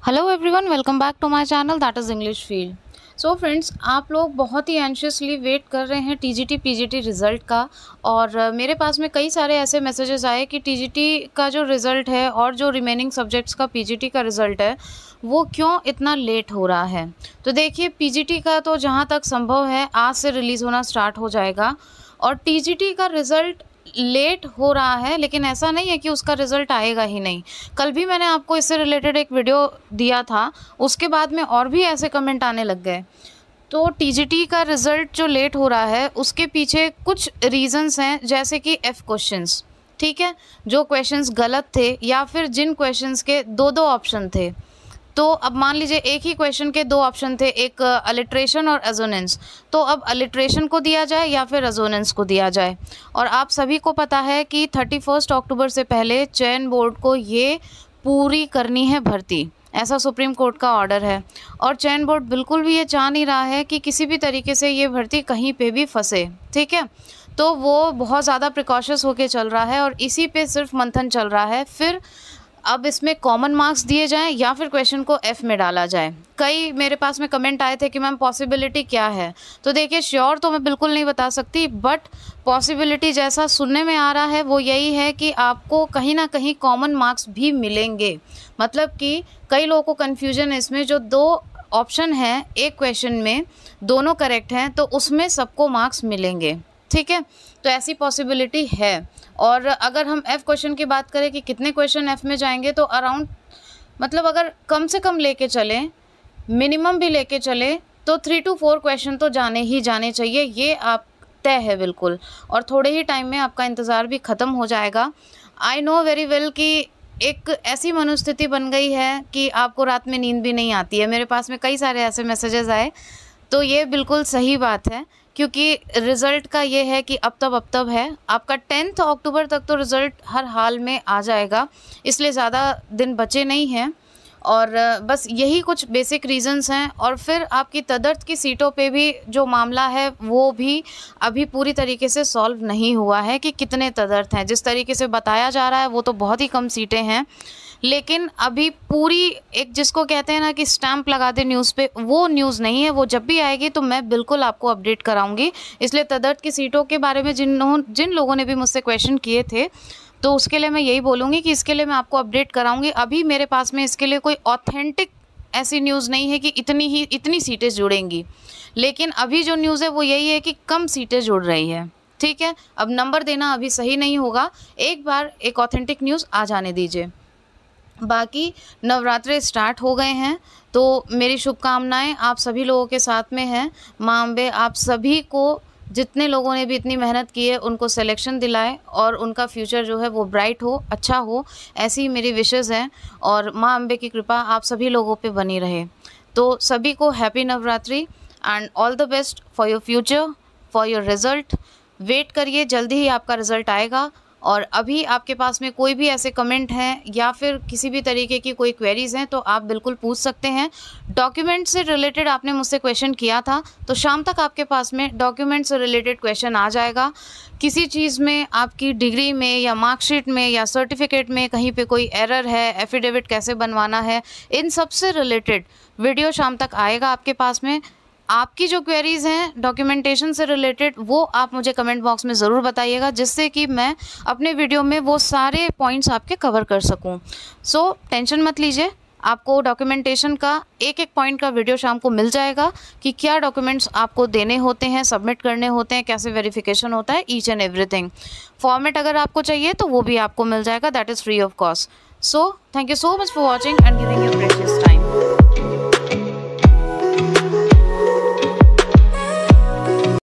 Hello everyone, welcome back to my channel that is English field. So friends, आप लोग बहुत ही anxiously wait कर रहे हैं टीजीटी पीजीटी रिज़ल्ट का। और मेरे पास में कई सारे ऐसे मैसेजेस आए कि टीजीटी का जो रिज़ल्ट है और जो रिमेनिंग सब्जेक्ट्स का पीजीटी का रिज़ल्ट है वो क्यों इतना लेट हो रहा है। तो देखिए, पीजीटी का तो जहाँ तक संभव है आज से रिलीज़ होना स्टार्ट हो जाएगा और टीजीटी का रिज़ल्ट लेट हो रहा है, लेकिन ऐसा नहीं है कि उसका रिज़ल्ट आएगा ही नहीं। कल भी मैंने आपको इससे रिलेटेड एक वीडियो दिया था, उसके बाद में और भी ऐसे कमेंट आने लग गए। तो टीजीटी का रिज़ल्ट जो लेट हो रहा है उसके पीछे कुछ रीज़न्स हैं, जैसे कि एफ क्वेश्चंस, ठीक है, जो क्वेश्चंस गलत थे या फिर जिन क्वेश्चंस के दो दो ऑप्शन थे। तो अब मान लीजिए एक ही क्वेश्चन के दो ऑप्शन थे, एक अलिट्रेशन और एजोनेंस। तो अब अलिट्रेशन को दिया जाए या फिर एजोनेंस को दिया जाए। और आप सभी को पता है कि 31 अक्टूबर से पहले चयन बोर्ड को ये पूरी करनी है भर्ती, ऐसा सुप्रीम कोर्ट का ऑर्डर है। और चयन बोर्ड बिल्कुल भी ये चाह नहीं रहा है कि किसी भी तरीके से ये भर्ती कहीं पे भी फंसे, ठीक है। तो वो बहुत ज़्यादा प्रिकॉशस होके चल रहा है और इसी पे सिर्फ मंथन चल रहा है। फिर अब इसमें कॉमन मार्क्स दिए जाएं या फिर क्वेश्चन को एफ में डाला जाए। कई मेरे पास में कमेंट आए थे कि मैम पॉसिबिलिटी क्या है। तो देखिए, श्योर तो मैं बिल्कुल नहीं बता सकती, बट पॉसिबिलिटी जैसा सुनने में आ रहा है वो यही है कि आपको कहीं ना कहीं कॉमन मार्क्स भी मिलेंगे। मतलब कि कई लोगों को कन्फ्यूजन है इसमें, जो दो ऑप्शन हैं एक क्वेश्चन में दोनों करेक्ट हैं तो उसमें सबको मार्क्स मिलेंगे, ठीक है। तो ऐसी पॉसिबिलिटी है। और अगर हम एफ़ क्वेश्चन की बात करें कि कितने क्वेश्चन एफ़ में जाएंगे, तो अराउंड, मतलब अगर कम से कम लेके चलें, मिनिमम भी लेके चलें, तो 3 to 4 क्वेश्चन तो जाने ही जाने चाहिए, ये आप तय है बिल्कुल। और थोड़े ही टाइम में आपका इंतज़ार भी ख़त्म हो जाएगा। आई नो वेरी वेल कि एक ऐसी मनोस्थिति बन गई है कि आपको रात में नींद भी नहीं आती है। मेरे पास में कई सारे ऐसे मैसेजेस आए, तो ये बिल्कुल सही बात है, क्योंकि रिज़ल्ट का ये है कि अब तब है। आपका 10 अक्टूबर तक तो रिज़ल्ट हर हाल में आ जाएगा, इसलिए ज़्यादा दिन बचे नहीं हैं। और बस यही कुछ बेसिक रीज़न्स हैं। और फिर आपकी तदर्थ की सीटों पे भी जो मामला है वो भी अभी पूरी तरीके से सॉल्व नहीं हुआ है कि कितने तदर्थ हैं। जिस तरीके से बताया जा रहा है वो तो बहुत ही कम सीटें हैं, लेकिन अभी पूरी एक जिसको कहते हैं ना कि स्टैंप लगा दे न्यूज़ पे, वो न्यूज़ नहीं है। वो जब भी आएगी तो मैं बिल्कुल आपको अपडेट कराऊंगी। इसलिए तदर्थ की सीटों के बारे में जिन लोगों ने भी मुझसे क्वेश्चन किए थे, तो उसके लिए मैं यही बोलूँगी कि इसके लिए मैं आपको अपडेट कराऊंगी। अभी मेरे पास में इसके लिए कोई ऑथेंटिक ऐसी न्यूज़ नहीं है कि इतनी सीटें जुड़ेंगी, लेकिन अभी जो न्यूज़ है वो यही है कि कम सीटें जुड़ रही है, ठीक है। अब नंबर देना अभी सही नहीं होगा, एक बार एक ऑथेंटिक न्यूज़ आ जाने दीजिए। बाकी नवरात्रे स्टार्ट हो गए हैं, तो मेरी शुभकामनाएं आप सभी लोगों के साथ में हैं। माँ अम्बे आप सभी को, जितने लोगों ने भी इतनी मेहनत की है, उनको सिलेक्शन दिलाए और उनका फ्यूचर जो है वो ब्राइट हो, अच्छा हो, ऐसी ही मेरी विशेज़ हैं। और माँ अम्बे की कृपा आप सभी लोगों पे बनी रहे। तो सभी को happy Navratri and all the best for your future, for your result. Wait करिए, जल्दी ही आपका रिज़ल्ट आएगा। और अभी आपके पास में कोई भी ऐसे कमेंट हैं या फिर किसी भी तरीके की कोई क्वेरीज़ हैं तो आप बिल्कुल पूछ सकते हैं। डॉक्यूमेंट से रिलेटेड आपने मुझसे क्वेश्चन किया था, तो शाम तक आपके पास में डॉक्यूमेंट से रिलेटेड क्वेश्चन आ जाएगा। किसी चीज़ में आपकी डिग्री में या मार्कशीट में या सर्टिफिकेट में कहीं पे कोई एरर है, एफिडेविट कैसे बनवाना है, इन सब से रिलेटेड वीडियो शाम तक आएगा आपके पास में। आपकी जो क्वेरीज़ हैं डॉक्यूमेंटेशन से रिलेटेड, वो आप मुझे कमेंट बॉक्स में ज़रूर बताइएगा, जिससे कि मैं अपने वीडियो में वो सारे पॉइंट्स आपके कवर कर सकूं। सो टेंशन मत लीजिए, आपको डॉक्यूमेंटेशन का एक एक पॉइंट का वीडियो शाम को मिल जाएगा कि क्या डॉक्यूमेंट्स आपको देने होते हैं, सबमिट करने होते हैं, कैसे वेरिफिकेशन होता है, ईच एंड एवरीथिंग। फॉर्मेट अगर आपको चाहिए तो वो भी आपको मिल जाएगा, that is free of cost. So thank you so much for watching and giving your precious time.